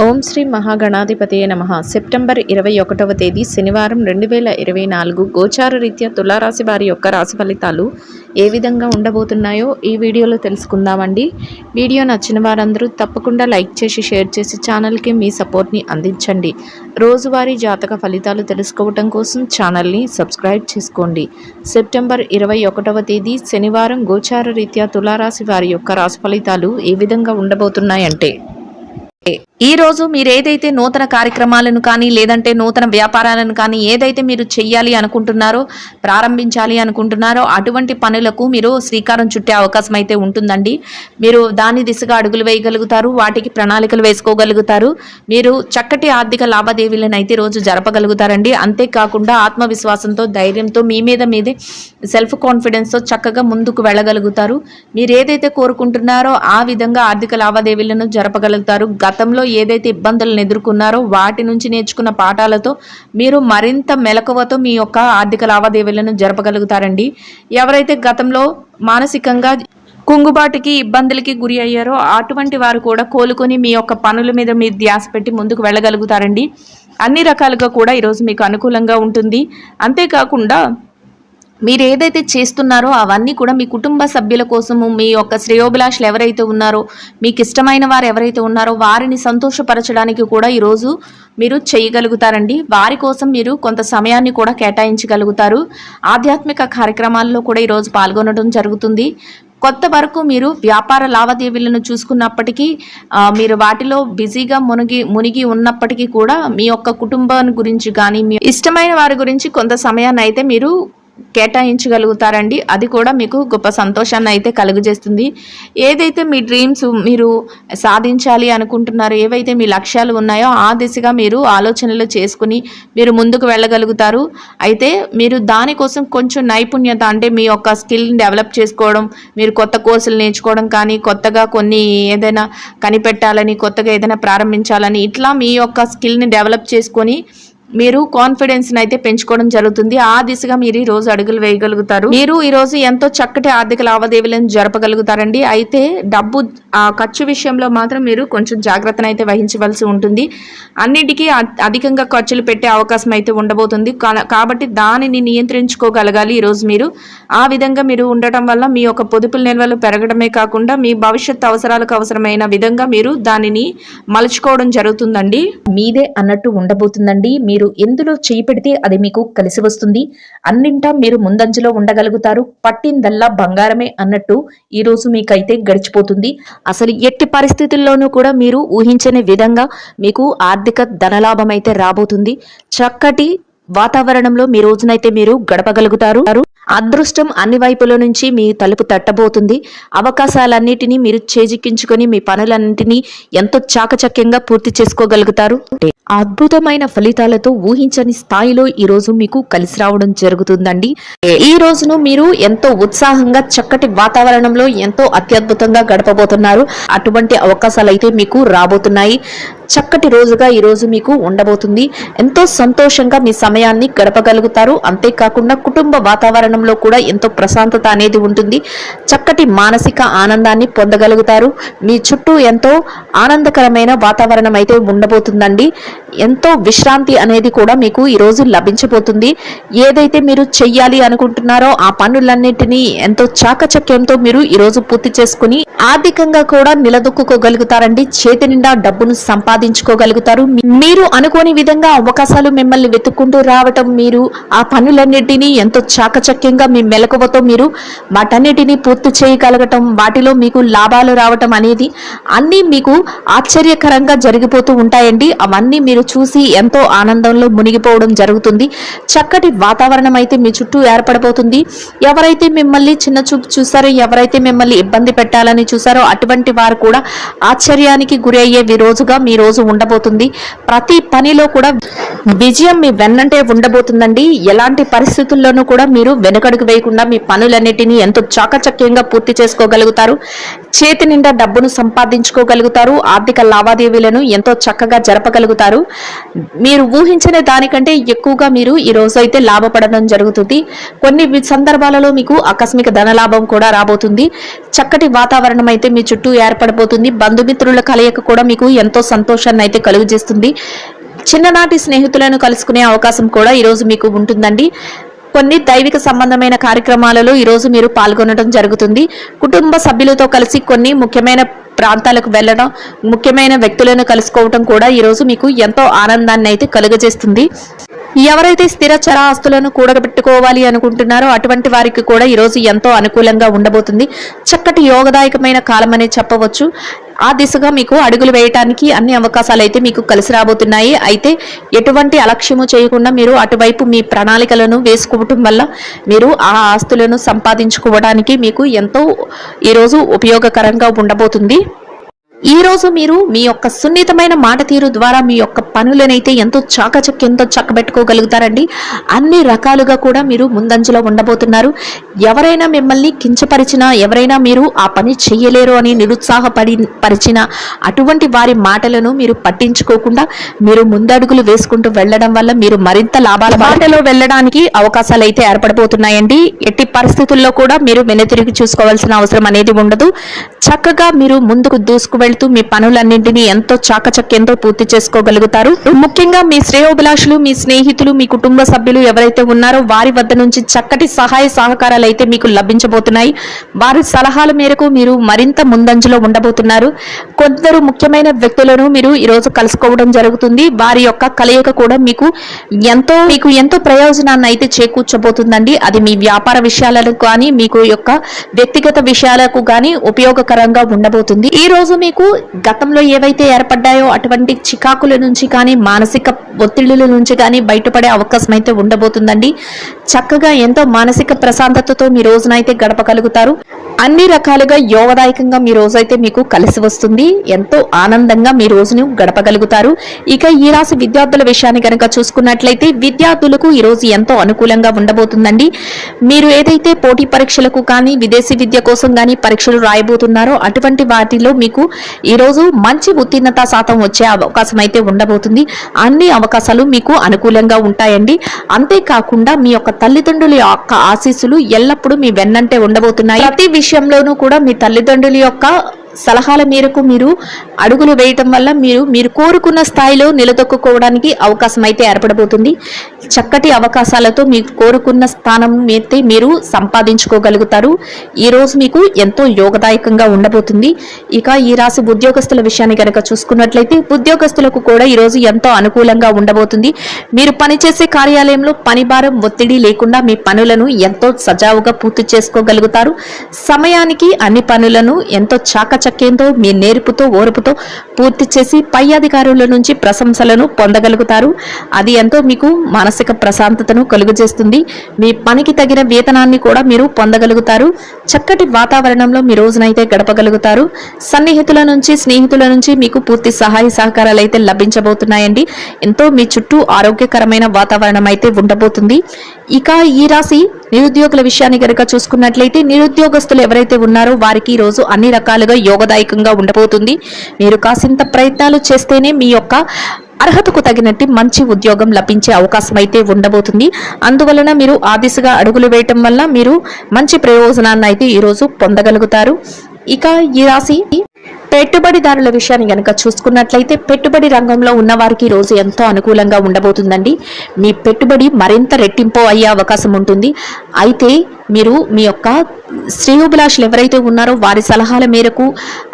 ఓం శ్రీ మహాగణాధిపతయే నమః. సెప్టెంబర్ 21వ తేదీ శనివారం 2024 గోచార రీత్యా తులారాశి వారి యొక్క రాశి ఫలితాలు ఏ విధంగా ఉండబోతున్నాయో ఈ వీడియోలో తెలుసుకుందామండి. వీడియో నచ్చిన వారందరూ తప్పకుండా లైక్ చేసి షేర్ చేసి ఛానల్కి మీ సపోర్ట్ని అందించండి. రోజువారీ జాతక ఫలితాలు తెలుసుకోవటం కోసం ఛానల్ని సబ్స్క్రైబ్ చేసుకోండి. సెప్టెంబర్ 21వ తేదీ శనివారం గోచార రీత్యా తులారాశి వారి యొక్క రాశి ఫలితాలు ఏ విధంగా ఉండబోతున్నాయంటే, ఈ రోజు మీరు ఏదైతే నూతన కార్యక్రమాలను కానీ లేదంటే నూతన వ్యాపారాలను కానీ ఏదైతే మీరు చెయ్యాలి అనుకుంటున్నారో, ప్రారంభించాలి అనుకుంటున్నారో అటువంటి పనులకు మీరు శ్రీకారం చుట్టే అవకాశం అయితే ఉంటుందండి. మీరు దాని దిశగా అడుగులు వేయగలుగుతారు, వాటికి ప్రణాళికలు వేసుకోగలుగుతారు. మీరు చక్కటి ఆర్థిక లావాదేవీలను అయితే రోజు జరపగలుగుతారండి. అంతేకాకుండా ఆత్మవిశ్వాసంతో, ధైర్యంతో, మీ మీద మీదే సెల్ఫ్ కాన్ఫిడెన్స్తో చక్కగా ముందుకు వెళ్ళగలుగుతారు. మీరు ఏదైతే కోరుకుంటున్నారో ఆ విధంగా ఆర్థిక లావాదేవీలను జరపగలుగుతారు. గతంలో ఏదైతే ఇబ్బందులను ఎదుర్కొన్నారో వాటి నుంచి నేర్చుకున్న పాఠాలతో మీరు మరింత మెలకువతో మీ యొక్క ఆర్థిక లావాదేవీలను జరపగలుగుతారండి. ఎవరైతే గతంలో మానసికంగా కుంగుబాటుకి ఇబ్బందులకి గురి అయ్యారో అటువంటి వారు కూడా కోలుకొని మీ యొక్క పనుల మీద మీరు ధ్యాస పెట్టి ముందుకు వెళ్ళగలుగుతారండి. అన్ని రకాలుగా కూడా ఈరోజు మీకు అనుకూలంగా ఉంటుంది. అంతేకాకుండా మీరు ఏదైతే చేస్తున్నారో అవన్నీ కూడా మీ కుటుంబ సభ్యుల కోసము, మీ యొక్క శ్రేయోభిలాషులు ఎవరైతే ఉన్నారో, మీకు ఇష్టమైన వారు ఎవరైతే ఉన్నారో వారిని సంతోషపరచడానికి కూడా ఈరోజు మీరు చేయగలుగుతారండి. వారి కోసం మీరు కొంత సమయాన్ని కూడా కేటాయించగలుగుతారు. ఆధ్యాత్మిక కార్యక్రమాల్లో కూడా ఈరోజు పాల్గొనడం జరుగుతుంది. కొత్త వరకు మీరు వ్యాపార లావాదేవీలను చూసుకున్నప్పటికీ మీరు వాటిలో బిజీగా మునిగి ఉన్నప్పటికీ కూడా మీ యొక్క కుటుంబాన్ని గురించి కానీ మీ ఇష్టమైన వారి గురించి కొంత సమయాన్ని అయితే మీరు కేటాయించగలుగుతారండి. అది కూడా మీకు గొప్ప సంతోషాన్ని అయితే కలుగజేస్తుంది. ఏదైతే మీ డ్రీమ్స్ మీరు సాధించాలి అనుకుంటున్నారో, ఏవైతే మీ లక్ష్యాలు ఉన్నాయో ఆ దిశగా మీరు ఆలోచనలు చేసుకుని మీరు ముందుకు వెళ్ళగలుగుతారు. అయితే మీరు దానికోసం కొంచెం నైపుణ్యత, అంటే మీ యొక్క స్కిల్ని డెవలప్ చేసుకోవడం, మీరు కొత్త కోర్సులు నేర్చుకోవడం కానీ, కొత్తగా కొన్ని ఏదైనా కనిపెట్టాలని, కొత్తగా ఏదైనా ప్రారంభించాలని, ఇట్లా మీ యొక్క స్కిల్ని డెవలప్ చేసుకొని మీరు కాన్ఫిడెన్స్ని అయితే పెంచుకోవడం జరుగుతుంది. ఆ దిశగా మీరు ఈ రోజు అడుగులు వేయగలుగుతారు. మీరు ఈ రోజు ఎంతో చక్కటి ఆర్థిక లావాదేవీలను జరపగలుగుతారండి. అయితే డబ్బు ఖర్చు విషయంలో మాత్రం మీరు కొంచెం జాగ్రత్తను అయితే వహించవలసి ఉంటుంది. అన్నిటికీ అధికంగా ఖర్చులు పెట్టే అవకాశం అయితే ఉండబోతుంది. కాబట్టి దానిని నియంత్రించుకోగలగాలి ఈరోజు మీరు. ఆ విధంగా మీరు ఉండటం వల్ల మీ యొక్క పొదుపుల నిల్వలు పెరగడమే కాకుండా మీ భవిష్యత్తు అవసరాలకు అవసరమైన విధంగా మీరు దానిని మలుచుకోవడం జరుగుతుందండి. మీదే అన్నట్టు ఉండబోతుందండి. మీరు ఎందులో చేయి పెడితే అది మీకు కలిసి వస్తుంది. అన్నింటా మీరు ముందంజలో ఉండగలుగుతారు. పట్టిందల్లా బంగారమే అన్నట్టు ఈ రోజు మీకైతే గడిచిపోతుంది. అసలు ఎట్టి పరిస్థితుల్లోనూ కూడా మీరు ఊహించని విధంగా మీకు ఆర్థిక ధనలాభం అయితే రాబోతుంది. చక్కటి వాతావరణంలో మీ రోజునైతే మీరు గడపగలుగుతారు. అదృష్టం అన్ని వైపుల నుంచి మీ తలుపు తట్టబోతుంది. అవకాశాలన్నిటినీ మీరు చేజిక్కించుకొని మీ పనులన్నింటినీ ఎంతో చాకచక్యంగా పూర్తి చేసుకోగలుగుతారు. అద్భుతమైన ఫలితాలతో ఊహించని స్థాయిలో ఈ రోజు మీకు కలిసి రావడం జరుగుతుందండి. ఈ రోజును మీరు ఎంతో ఉత్సాహంగా చక్కటి వాతావరణంలో ఎంతో అత్యద్భుతంగా గడపబోతున్నారు. అటువంటి అవకాశాలు అయితే మీకు రాబోతున్నాయి. చక్కటి రోజుగా ఈ రోజు మీకు ఉండబోతుంది. ఎంతో సంతోషంగా మీ సమయాన్ని గడపగలుగుతారు. అంతేకాకుండా కుటుంబ వాతావరణంలో కూడా ఎంతో ప్రశాంతత అనేది ఉంటుంది. చక్కటి మానసిక ఆనందాన్ని పొందగలుగుతారు. మీ చుట్టూ ఎంతో ఆనందకరమైన వాతావరణం అయితే ఉండబోతుందండి. ఎంతో విశ్రాంతి అనేది కూడా మీకు ఈరోజు లభించబోతుంది. ఏదైతే మీరు చెయ్యాలి అనుకుంటున్నారో ఆ పనులన్నింటినీ ఎంతో చాకచక్యంతో మీరు ఈరోజు పూర్తి చేసుకుని ఆర్థికంగా కూడా నిలదొక్కుకోగలుగుతారండి. చేతి నిండా డబ్బును సంపాదించుకోగలుగుతారు. మీరు అనుకోని విధంగా అవకాశాలు మిమ్మల్ని వెతుక్కుంటూ రావటం, మీరు ఆ పనులన్నింటినీ ఎంతో చాకచక్యంగా మీ మెలకువతో మీరు వాటన్నిటినీ పూర్తి చేయగలగటం, వాటిలో మీకు లాభాలు రావటం అనేది అన్నీ మీకు ఆశ్చర్యకరంగా జరిగిపోతూ ఉంటాయండి. అవన్నీ మీరు చూసి ఎంతో ఆనందంలో మునిగిపోవడం జరుగుతుంది. చక్కటి వాతావరణం అయితే మీ చుట్టూ ఏర్పడబోతుంది. ఎవరైతే మిమ్మల్ని చిన్న చూపు చూసారో, ఎవరైతే మిమ్మల్ని ఇబ్బంది పెట్టాలని చూసారో అటువంటి వారు కూడా ఆశ్చర్యానికి గురి అయ్యే రోజుగా మీ రోజు ఉండబోతుంది. ప్రతి పనిలో కూడా విజయం మీ వెన్నంటే ఉండబోతుందండి. ఎలాంటి పరిస్థితుల్లోనూ కూడా మీరు వెనుకడుగు వేయకుండా మీ పనులన్నిటినీ ఎంతో చాకచక్యంగా పూర్తి చేసుకోగలుగుతారు. చేతి నిండా డబ్బును సంపాదించుకోగలుగుతారు. ఆర్థిక లావాదేవీలను ఎంతో చక్కగా జరపగలుగుతారు. మీరు ఊహించిన దానికంటే ఎక్కువగా మీరు ఈ రోజు అయితే లాభపడడం జరుగుతుంది. కొన్ని సందర్భాలలో మీకు ఆకస్మిక ధనలాభం కూడా రాబోతుంది. చక్కటి వాతావరణం అయితే మీ చుట్టూ ఏర్పడబోతుంది. బంధుమిత్రుల కలయిక కూడా మీకు ఎంతో సంతోషాన్ని అయితే కలుగజేస్తుంది. చిన్ననాటి స్నేహితులను కలుసుకునే అవకాశం కూడా ఈరోజు మీకు ఉంటుందండి. కొన్ని దైవిక సంబంధమైన కార్యక్రమాలలో ఈరోజు మీరు పాల్గొనడం జరుగుతుంది. కుటుంబ సభ్యులతో కలిసి కొన్ని ముఖ్యమైన ప్రాంతాలకు వెళ్ళడం, ముఖ్యమైన వ్యక్తులను కలుసుకోవడం కూడా ఈరోజు మీకు ఎంతో ఆనందాన్ని అయితే కలుగజేస్తుంది. ఎవరైతే స్థిర చర ఆస్తులను కూడబెట్టుకోవాలి అనుకుంటున్నారో అటువంటి వారికి కూడా ఈరోజు ఎంతో అనుకూలంగా ఉండబోతుంది. చక్కటి యోగదాయకమైన కాలం అనే చెప్పవచ్చు. ఆ దిశగా మీకు అడుగులు వేయటానికి అన్ని అవకాశాలు అయితే మీకు కలిసి రాబోతున్నాయి. అయితే ఎటువంటి అలక్ష్యము చేయకుండా మీరు అటువైపు మీ ప్రణాళికలను వేసుకోవటం వల్ల మీరు ఆ ఆస్తులను సంపాదించుకోవడానికి మీకు ఎంతో ఈరోజు ఉపయోగకరంగా ఉండబోతుంది. ఈ రోజు మీరు మీ యొక్క సున్నితమైన మాట తీరు ద్వారా మీ యొక్క పనులనైతే ఎంతో చాకచక్యంతో చక్కబెట్టుకోగలుగుతారండి. అన్ని రకాలుగా కూడా మీరు ముందంజలో ఉండబోతున్నారు. ఎవరైనా మిమ్మల్ని కించపరిచినా, ఎవరైనా మీరు ఆ పని చెయ్యలేరు అని నిరుత్సాహపరిచిన అటువంటి వారి మాటలను మీరు పట్టించుకోకుండా మీరు ముందడుగులు వేసుకుంటూ వెళ్ళడం వల్ల మీరు మరింత లాభాల బాటలో వెళ్ళడానికి అవకాశాలు అయితే ఏర్పడబోతున్నాయండి. ఎట్టి పరిస్థితుల్లో కూడా మీరు వెనుతిరిగి చూసుకోవాల్సిన అవసరం అనేది ఉండదు. చక్కగా మీరు ముందుకు దూసుకు వెళ్తూ మీ పనులన్నింటినీ ఎంతో చాకచక్యంతో పూర్తి చేసుకోగలుగుతారు. ముఖ్యంగా మీ శ్రేయోభిలాషులు, మీ స్నేహితులు, మీ కుటుంబ సభ్యులు ఎవరైతే ఉన్నారో వారి వద్ద నుంచి చక్కటి సహాయ సహకారాలు అయితే మీకు లభించబోతున్నాయి. వారి సలహాల మేరకు మీరు మరింత ముందంజలో ఉండబోతున్నారు. కొందరు ముఖ్యమైన వ్యక్తులను మీరు ఈరోజు కలుసుకోవడం జరుగుతుంది. వారి యొక్క కలయిక కూడా మీకు ఎంతో ప్రయోజనాన్ని అయితే చేకూర్చబోతుందండి. అది మీ వ్యాపార విషయాలకు కానీ, మీకు యొక్క వ్యక్తిగత విషయాలకు కానీ ఉపయోగకరంగా ఉండబోతుంది. ఈ రోజు మీకు గతంలో ఏవైతే ఏర్పడ్డాయో అటువంటి చికాకుల నుంచి కానీ, మానసిక ఒత్తిళ్ల నుంచి కానీ బయటపడే అవకాశం అయితే ఉండబోతుందండి. చక్కగా ఎంతో మానసిక ప్రశాంతతతో మీ రోజునైతే గడపగలుగుతారు. అన్ని రకాలుగా యోగదాయకంగా మీ రోజైతే మీకు కలిసి వస్తుంది. ఎంతో ఆనందంగా మీ రోజును గడపగలుగుతారు. ఇక ఈ రాశి విద్యార్థుల విషయాన్ని కనుక చూసుకున్నట్లయితే విద్యార్థులకు ఈ రోజు ఎంతో అనుకూలంగా ఉండబోతుందండి. మీరు ఏదైతే పోటీ పరీక్షలకు కానీ, విదేశీ విద్య కోసం కానీ పరీక్షలు రాయబోతున్నారో అటువంటి వాటిలో మీకు ఈ రోజు మంచి ఉత్తీర్ణత శాతం వచ్చే అవకాశం అయితే ఉండబోతుంది. అన్ని అవకాశాలు మీకు అనుకూలంగా ఉంటాయండి. అంతేకాకుండా మీ యొక్క తల్లిదండ్రుల యొక్క ఆశీస్సులు ఎల్లప్పుడూ మీ వెన్నంటే ఉండబోతున్నాయి. ప్రతి విషయంలోనూ కూడా మీ తల్లిదండ్రుల యొక్క సలహాల మేరకు మీరు అడుగులు వేయటం వల్ల మీరు కోరుకున్న స్థాయిలో నిలదొక్కుకోవడానికి అవకాశం అయితే ఏర్పడబోతుంది. చక్కటి అవకాశాలతో మీరు కోరుకున్న స్థానం అయితే మీరు సంపాదించుకోగలుగుతారు. ఈ రోజు మీకు ఎంతో యోగదాయకంగా ఉండబోతుంది. ఇక ఈ రాశి ఉద్యోగస్తుల విషయాన్ని కనుక చూసుకున్నట్లయితే ఉద్యోగస్తులకు కూడా ఈ రోజు ఎంతో అనుకూలంగా ఉండబోతుంది. మీరు పనిచేసే కార్యాలయంలో పని భారం, ఒత్తిడి లేకుండా మీ పనులను ఎంతో సజావుగా పూర్తి చేసుకోగలుగుతారు. సమయానికి అన్ని పనులను ఎంతో చాకచక్యంతో మీ నేర్పుతో, ఓర్పుతో పూర్తి చేసి పై అధికారుల నుంచి ప్రశంసలను పొందగలుగుతారు. అది ఎంతో మీకు మానసిక ప్రశాంతతను కలుగజేస్తుంది. మీ పనికి తగిన వేతనాన్ని కూడా మీరు పొందగలుగుతారు. చక్కటి వాతావరణంలో మీ రోజునైతే గడపగలుగుతారు. సన్నిహితుల నుంచి, స్నేహితుల నుంచి మీకు పూర్తి సహాయ సహకారాలు అయితే లభించబోతున్నాయండి. ఎంతో మీ చుట్టూ ఆరోగ్యకరమైన వాతావరణం అయితే ఉండబోతుంది. ఇక ఈ రాశి నిరుద్యోగుల విషయాన్ని కనుక చూసుకున్నట్లయితే నిరుద్యోగస్తులు ఎవరైతే ఉన్నారో వారికి ఈ రోజు అన్ని రకాలుగా యోగదాయకంగా ఉండబోతుంది. మీరు కాసింత ప్రయత్నాలు చేస్తేనే మీ యొక్క అర్హతకు తగినట్టు మంచి ఉద్యోగం లభించే అవకాశం అయితే ఉండబోతుంది. అందువలన మీరు ఆ దిశగా అడుగులు వేయటం వల్ల మీరు మంచి ప్రయోజనాన్ని అయితే ఈరోజు పొందగలుగుతారు. ఇక ఈ రాశి పెట్టుబడిదారుల విషయాన్ని కనుక చూసుకున్నట్లయితే పెట్టుబడి రంగంలో ఉన్న వారికి ఈ రోజు ఎంతో అనుకూలంగా ఉండబోతుందండి. మీ పెట్టుబడి మరింత రెట్టింపు అయ్యే అవకాశం ఉంటుంది. అయితే మీరు మీ యొక్క శ్రేయోభిలాషులు ఎవరైతే ఉన్నారో వారి సలహాల మేరకు,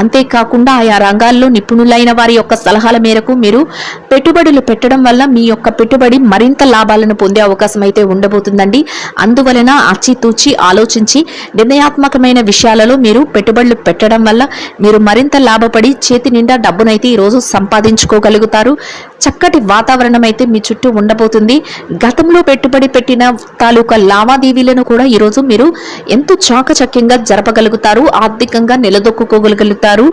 అంతేకాకుండా ఆయా రంగాల్లో నిపుణులైన వారి యొక్క సలహాల మేరకు మీరు పెట్టుబడులు పెట్టడం వల్ల మీ యొక్క పెట్టుబడి మరింత లాభాలను పొందే అవకాశం అయితే ఉండబోతుందండి. అందువలన ఆచితూచి ఆలోచించి నిర్ణయాత్మకమైన విషయాలలో మీరు పెట్టుబడులు పెట్టడం వల్ల మీరు మరింత లాభపడి చేతి నిండా డబ్బునైతే ఈరోజు సంపాదించుకోగలుగుతారు. చక్కటి వాతావరణం అయితే మీ చుట్టూ ఉండబోతుంది. గతంలో పెట్టుబడి పెట్టిన తాలూకా లావాదేవీలను కూడా ఈరోజు మీరు ఎంతో చాకచక్యంగా జరపగలుగుతారు. ఆర్థికంగా నిలదొక్కుకోగలుగుతారు.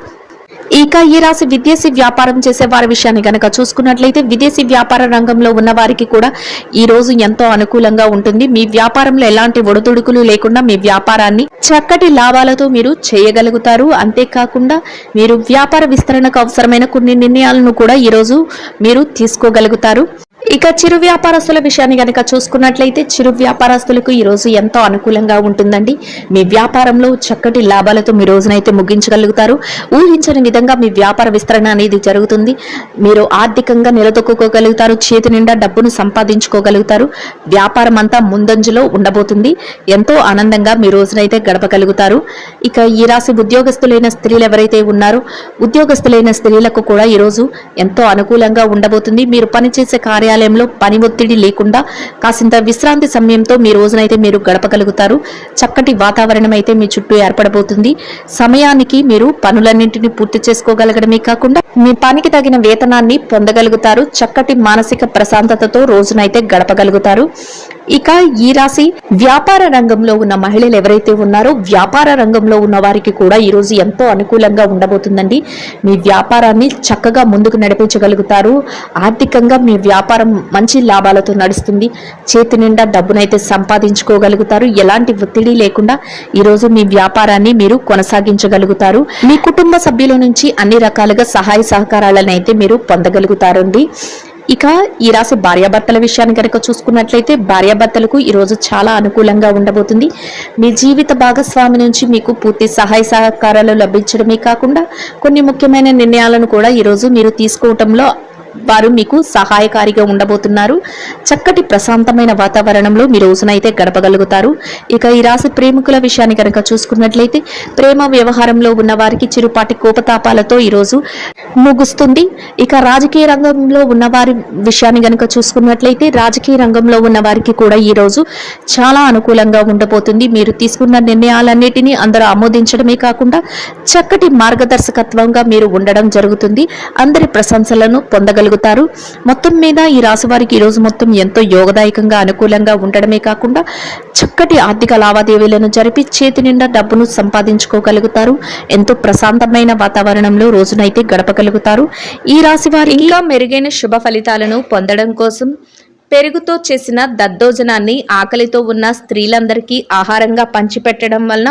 ఇక ఈ రాశి విదేశీ వ్యాపారం చేసే వారి విషయాన్ని కనుక చూసుకున్నట్లయితే విదేశీ వ్యాపార రంగంలో ఉన్న వారికి కూడా ఈ రోజు ఎంతో అనుకూలంగా ఉంటుంది. మీ వ్యాపారంలో ఎలాంటి ఒడిదుడుకులు లేకుండా మీ వ్యాపారాన్ని చక్కటి లాభాలతో మీరు చేయగలుగుతారు. అంతేకాకుండా మీరు వ్యాపార విస్తరణకు అవసరమైన కొన్ని నిర్ణయాలను కూడా ఈ రోజు మీరు తీసుకోగలుగుతారు. ఇక చిరు వ్యాపారస్తుల విషయాన్ని కనుక చూసుకున్నట్లయితే చిరు వ్యాపారస్తులకు ఈ రోజు ఎంతో అనుకూలంగా ఉంటుందండి. మీ వ్యాపారంలో చక్కటి లాభాలతో మీ రోజునైతే ముగించగలుగుతారు. ఊహించని విధంగా మీ వ్యాపార విస్తరణ అనేది జరుగుతుంది. మీరు ఆర్థికంగా నిలదొక్కుకోగలుగుతారు. చేతి నిండా డబ్బును సంపాదించుకోగలుగుతారు. వ్యాపారం అంతా ముందంజలో ఉండబోతుంది. ఎంతో ఆనందంగా మీ రోజునైతే గడపగలుగుతారు. ఇక ఈ రాశి ఉద్యోగస్తులైన స్త్రీలు ఎవరైతే ఉన్నారో ఉద్యోగస్తులైన స్త్రీలకు కూడా ఈ రోజు ఎంతో అనుకూలంగా ఉండబోతుంది. మీరు పనిచేసే కార్యాలయంలో పని ఒత్తిడి లేకుండా కాసింత విశ్రాంతి సమయంతో మీ రోజునైతే మీరు గడపగలుగుతారు. చక్కటి వాతావరణం అయితే మీ చుట్టూ ఏర్పడబోతుంది. సమయానికి మీరు పనులన్నింటినీ పూర్తి చేసుకోగలగడమే కాకుండా మీ పనికి తగిన వేతనాన్ని పొందగలుగుతారు. చక్కటి మానసిక ప్రశాంతతతో రోజునైతే గడపగలుగుతారు. ఇక ఈ రాశి వ్యాపార రంగంలో ఉన్న మహిళలు ఎవరైతే ఉన్నారో వ్యాపార రంగంలో ఉన్న వారికి కూడా ఈ రోజు ఎంతో అనుకూలంగా ఉండబోతుందండి. మీ వ్యాపారాన్ని చక్కగా ముందుకు నడిపించగలుగుతారు. ఆర్థికంగా మీ వ్యాపారం మంచి లాభాలతో నడుస్తుంది. చేతి నిండా డబ్బునైతే సంపాదించుకోగలుగుతారు. ఎలాంటి ఒత్తిడి లేకుండా ఈ రోజు మీ వ్యాపారాన్ని మీరు కొనసాగించగలుగుతారు. మీ కుటుంబ సభ్యుల నుంచి అన్ని రకాలుగా సహాయ సహకారాలను అయితే మీరు పొందగలుగుతారండి. ఇక ఈ రాశి భార్యాభర్తల విషయాన్ని కనుక చూసుకున్నట్లయితే భార్యాభర్తలకు ఈ రోజు చాలా అనుకూలంగా ఉండబోతుంది. మీ జీవిత భాగస్వామి నుంచి మీకు పూర్తి సహాయ సహకారాలు లభించడమే కాకుండా కొన్ని ముఖ్యమైన నిర్ణయాలను కూడా ఈ రోజు మీరు తీసుకోవటంలో వారు మీకు సహాయకారిగా ఉండబోతున్నారు. చక్కటి ప్రశాంతమైన వాతావరణంలో మీ రోజునైతే గడపగలుగుతారు. ఇక ఈ రాశి ప్రేమికుల విషయాన్ని కనుక చూసుకున్నట్లయితే ప్రేమ వ్యవహారంలో ఉన్న వారికి చిరుపాటి కోపతాపాలతో ఈ రోజు ముగుస్తుంది. ఇక రాజకీయ రంగంలో ఉన్న వారి విషయాన్ని కనుక చూసుకున్నట్లయితే రాజకీయ రంగంలో ఉన్న వారికి కూడా ఈ రోజు చాలా అనుకూలంగా ఉండబోతుంది. మీరు తీసుకున్న నిర్ణయాలన్నిటినీ అందరూ ఆమోదించడమే కాకుండా చక్కటి మార్గదర్శకత్వంగా మీరు ఉండడం జరుగుతుంది. అందరి ప్రశంసలను పొందగలుగుతారు. మొత్తం మీద ఈ రాశి వారికి ఈ రోజు మొత్తం ఎంతో యోగదాయకంగా అనుకూలంగా ఉండడమే కాకుండా చక్కటి ఆర్థిక లావాదేవీలను జరిపి చేతి నిండా డబ్బును సంపాదించుకోగలుగుతారు. ఎంతో ప్రశాంతమైన వాతావరణంలో రోజునైతే గడపగలుగుతారు. ఈ రాశి వారి ఇంకా మెరుగైన శుభ ఫలితాలను పొందడం కోసం పెరుగుతో చేసిన దద్దోజనాన్ని ఆకలితో ఉన్న స్త్రీలందరికీ ఆహారంగా పంచిపెట్టడం వలన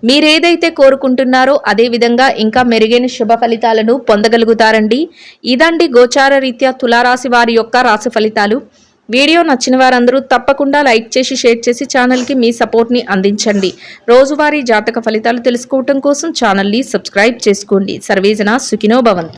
మీరేదైతే కోరుకుంటున్నారో అదే విధంగా ఇంకా మెరుగైన శుభ ఫలితాలను పొందగలుగుతారండి. ఇదండి గోచార రీత్యా తులారాశి వారి యొక్క రాశి ఫలితాలు. వీడియో నచ్చిన వారందరూ తప్పకుండా లైక్ చేసి షేర్ చేసి ఛానల్కి మీ సపోర్ట్ని అందించండి. రోజువారీ జాతక ఫలితాలు తెలుసుకోవటం కోసం ఛానల్ని సబ్స్క్రైబ్ చేసుకోండి. సర్వేజన సుఖినో భవంతు.